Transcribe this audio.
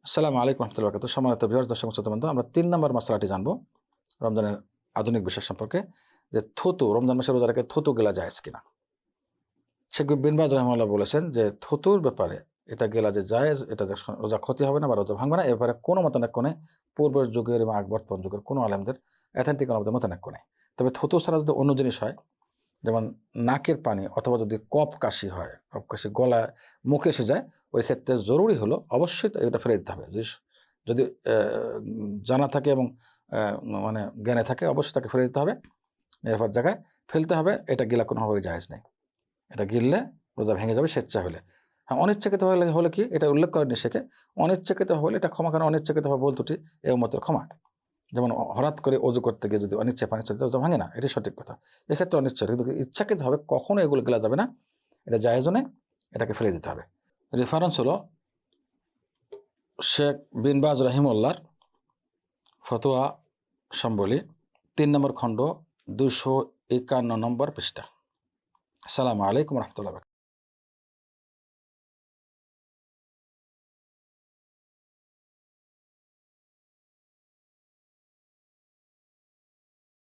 আসসালামু আলাইকুম রহমতুল্লাহ বরকাতুহু। সম্মানিত ভিউয়ার্স, দর্শক শ্রোতাবৃন্দ, আমরা ৩ নম্বর মশলাটি জানবো রমজানের আধুনিক বিশ্বাস সম্পর্কে, যে থুতু রমজান মাসে রোজা রেখে থুতু গেলা জায়েজ কিনা। শেখ বিন বাজ রাহিমাহুল্লাহ বলেছেন যে থুতুর ব্যাপারে এটা গেলা যে জায়েজ, এটা যে রোজা ক্ষতি হবে না বা রোজা ভাঙবে না, এ ব্যাপারে কোনো মতানৈক্য নেই। পূর্বের যুগের এবং বর্তমান যুগের কোনো আলেমদের অ্যাথেন্টিক কোনো মতানৈক্য নেই। তবে থুতু ছাড়া যদি অন্য জিনিস হয়, যেমন নাকের পানি অথবা যদি কফ কাশি হয়, কফ কাশি গলায় মুখে এসে যায়, ওই ক্ষেত্রে জরুরি হলো অবশ্যই এটা ফেলে দিতে হবে। যদি জানা থাকে এবং মানে জ্ঞানে থাকে, অবশ্যই তাকে ফেলে দিতে হবে। নিরাপদ জায়গায় ফেলতে হবে। এটা গিলা কোনোভাবেই জায়েজ নেই। এটা গিললে রোজা ভেঙে যাবে স্বেচ্ছা হলে। হ্যাঁ, অনিচ্ছাকৃত হলে কি, এটা উল্লেখ করেনি শেখে। অনিচ্ছাকৃত হলে এটা ক্ষমা, কারণ অনিচ্ছাকৃতভাবে বলতে একমাত্র ক্ষমা। যেমন হঠাৎ করে অজু করতে গিয়ে যদি অনিচ্ছায় পানি চলে যায়, রোজা ভাঙে না, এটাই সঠিক কথা। এক্ষেত্রে অনিচ্ছা, কিন্তু ইচ্ছাকৃতভাবে কখনো এগুলো গেলা যাবে না, এটা জায়েজও নেই, এটাকে ফেলে দিতে হবে। রেফারেন্স হলো শেখ বিন বাজ রাহিমাহুল্লাহর ফতোয়া সম্বলী ৩ নম্বর খণ্ড ২৫১ নম্বর পৃষ্ঠা। আসসালামু আলাইকুম রহমতুল্লাহ।